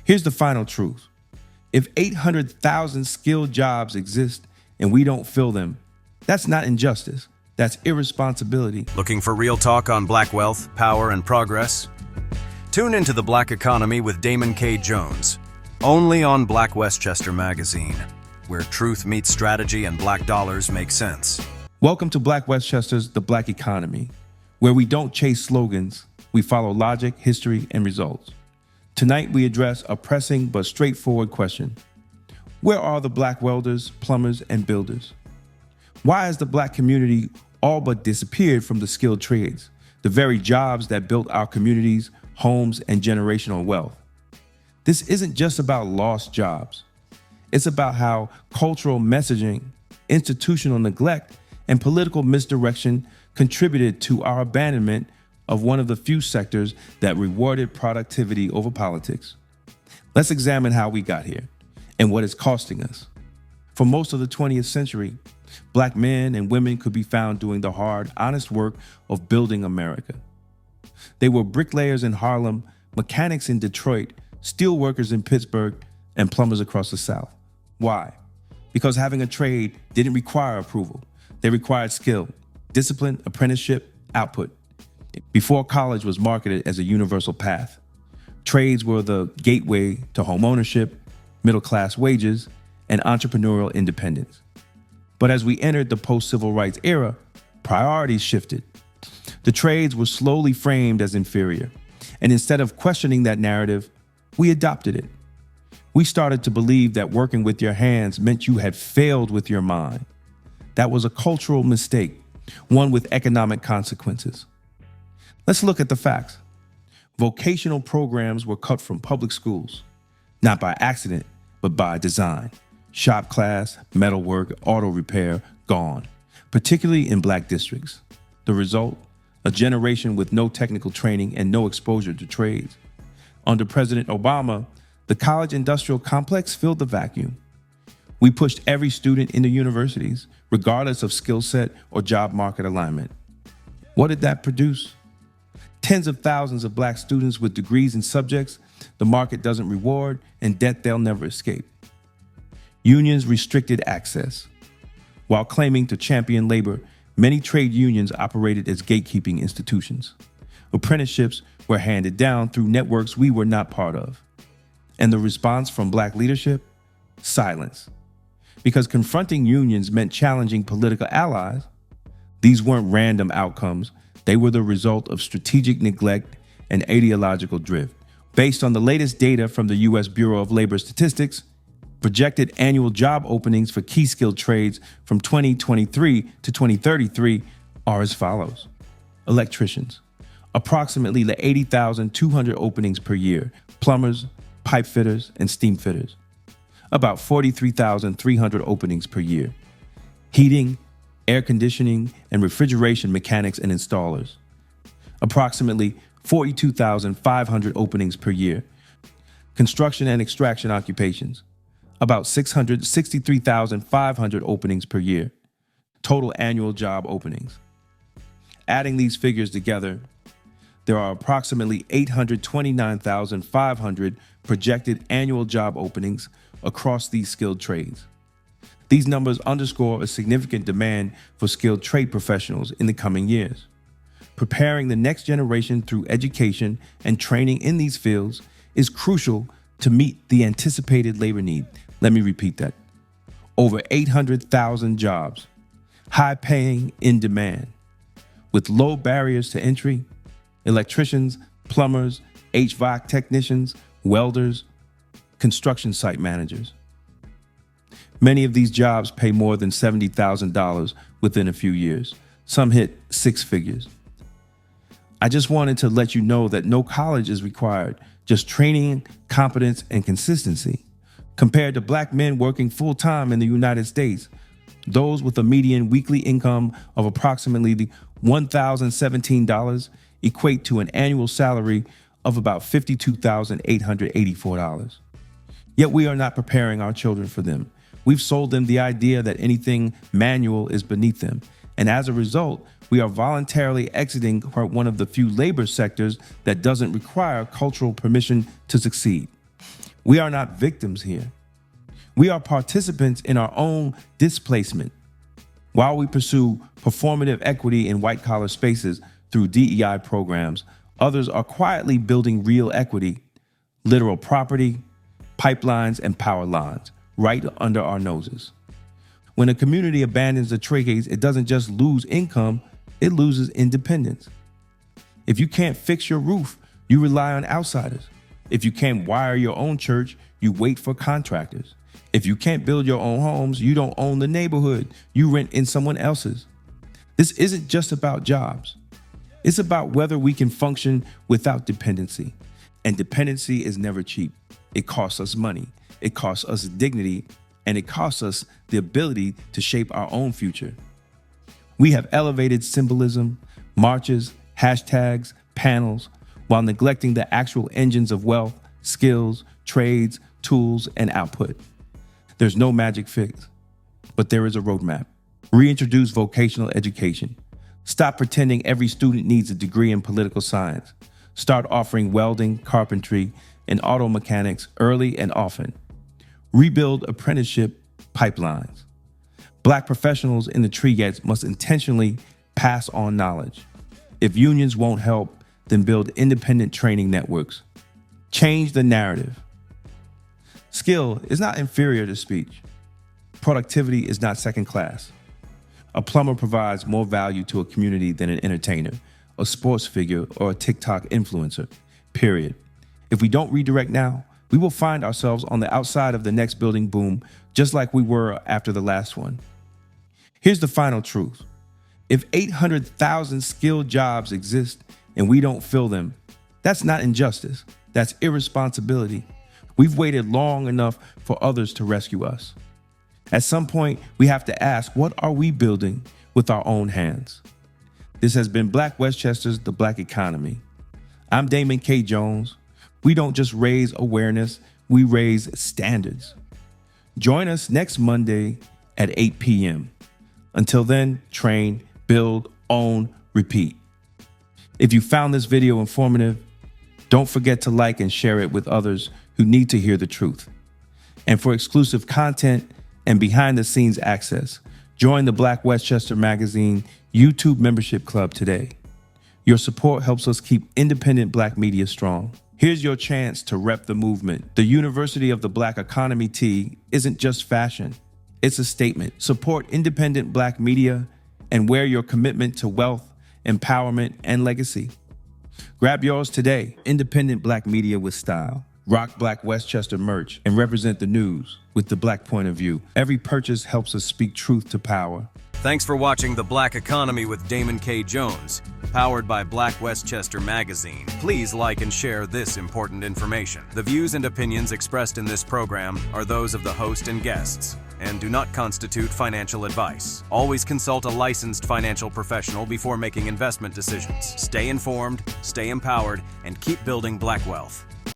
Here's the final truth. If 800,000 skilled jobs exist and we don't fill them, that's not injustice. That's irresponsibility. Looking for real talk on black wealth, power, and progress? Tune into The Black Economy with Damon K. Jones, only on Black Westchester magazine, where truth meets strategy and black dollars make sense. Welcome to Black Westchester's The Black Economy, where we don't chase slogans, we follow logic, history, and results. Tonight, we address a pressing but straightforward question. Where are the black welders, plumbers, and builders? Why has the black community all but disappeared from the skilled trades, the very jobs that built our communities, homes, and generational wealth? This isn't just about lost jobs. It's about how cultural messaging, institutional neglect, and political misdirection contributed to our abandonment of one of the few sectors that rewarded productivity over politics. Let's examine how we got here and what it's costing us. For most of the 20th century, black men and women could be found doing the hard, honest work of building America. They were bricklayers in Harlem, mechanics in Detroit, steel workers in Pittsburgh, and plumbers across the South. Why? Because having a trade didn't require approval. They required skill, discipline, apprenticeship, output. Before college was marketed as a universal path, trades were the gateway to home ownership, middle-class wages, and entrepreneurial independence. But as we entered the post-civil rights era, priorities shifted. The trades were slowly framed as inferior, and instead of questioning that narrative, we adopted it. We started to believe that working with your hands meant you had failed with your mind. That was a cultural mistake, one with economic consequences. Let's look at the facts. Vocational programs were cut from public schools, not by accident, but by design. Shop class, metalwork, auto repair, gone, particularly in black districts. The result? A generation with no technical training and no exposure to trades. Under President Obama, the college industrial complex filled the vacuum. We pushed every student into universities, regardless of skill set or job market alignment. What did that produce? Tens of thousands of black students with degrees in subjects the market doesn't reward and debt they'll never escape. Unions restricted access. While claiming to champion labor, many trade unions operated as gatekeeping institutions. Apprenticeships were handed down through networks we were not part of. And the response from black leadership? Silence. Because confronting unions meant challenging political allies. These weren't random outcomes. They were the result of strategic neglect and ideological drift. Based on the latest data from the U.S. Bureau of Labor Statistics, projected annual job openings for key skilled trades from 2023 to 2033 are as follows. Electricians, approximately 80,200 openings per year. Plumbers, pipe fitters, and steam fitters, about 43,300 openings per year. Heating, air conditioning, and refrigeration mechanics and installers, approximately 42,500 openings per year. Construction and extraction occupations, about 663,500 openings per year. Total annual job openings. Adding these figures together, there are approximately 829,500 projected annual job openings across these skilled trades. These numbers underscore a significant demand for skilled trade professionals in the coming years. Preparing the next generation through education and training in these fields is crucial to meet the anticipated labor need. Let me repeat that. Over 800,000 jobs, high paying, in demand, with low barriers to entry. Electricians, plumbers, HVAC technicians, welders, construction site managers. Many of these jobs pay more than $70,000 within a few years. Some hit six figures. I just wanted to let you know that no college is required, just training, competence, and consistency. Compared to black men working full-time in the United States, those with a median weekly income of approximately $1,017 equate to an annual salary of about $52,884. Yet we are not preparing our children for them. We've sold them the idea that anything manual is beneath them. And as a result, we are voluntarily exiting one of the few labor sectors that doesn't require cultural permission to succeed. We are not victims here. We are participants in our own displacement. While we pursue performative equity in white-collar spaces through DEI programs, others are quietly building real equity, literal property, pipelines, and power lines right under our noses. When a community abandons the trades, it doesn't just lose income, it loses independence. If you can't fix your roof, you rely on outsiders. If you can't wire your own church, you wait for contractors. If you can't build your own homes, you don't own the neighborhood, you rent in someone else's. This isn't just about jobs. It's about whether we can function without dependency. And dependency is never cheap. It costs us money, it costs us dignity, and it costs us the ability to shape our own future. We have elevated symbolism, marches, hashtags, panels, while neglecting the actual engines of wealth, skills, trades, tools, and output. There's no magic fix, but there is a roadmap. Reintroduce vocational education. Stop pretending every student needs a degree in political science. Start offering welding, carpentry, and auto mechanics early and often. Rebuild apprenticeship pipelines. Black professionals in the trades must intentionally pass on knowledge. If unions won't help, then build independent training networks. Change the narrative. Skill is not inferior to speech. Productivity is not second class. A plumber provides more value to a community than an entertainer, a sports figure, or a TikTok influencer, period. If we don't redirect now, we will find ourselves on the outside of the next building boom, just like we were after the last one. Here's the final truth. If 800,000 skilled jobs exist and we don't fill them, that's not injustice, that's irresponsibility. We've waited long enough for others to rescue us. At some point, we have to ask, what are we building with our own hands? This has been Black Westchester's The Black Economy. I'm Damon K. Jones. We don't just raise awareness, we raise standards. Join us next Monday at 8 p.m. Until then, train, build, own, repeat. If you found this video informative, don't forget to like and share it with others who need to hear the truth. And for exclusive content and behind-the-scenes access, join the Black Westchester Magazine YouTube membership club today. Your support helps us keep independent Black media strong. Here's your chance to rep the movement. The University of the Black Economy tee isn't just fashion, it's a statement. Support independent Black media and wear your commitment to wealth, empowerment, and legacy. Grab yours today. Independent Black media with style. Rock Black Westchester merch and represent the news with the Black point of view. Every purchase helps us speak truth to power. Thanks for watching The Black Economy with Damon K. Jones, powered by Black Westchester Magazine. Please like and share this important information. The views and opinions expressed in this program are those of the host and guests and do not constitute financial advice. Always consult a licensed financial professional before making investment decisions. Stay informed, stay empowered, and keep building Black wealth.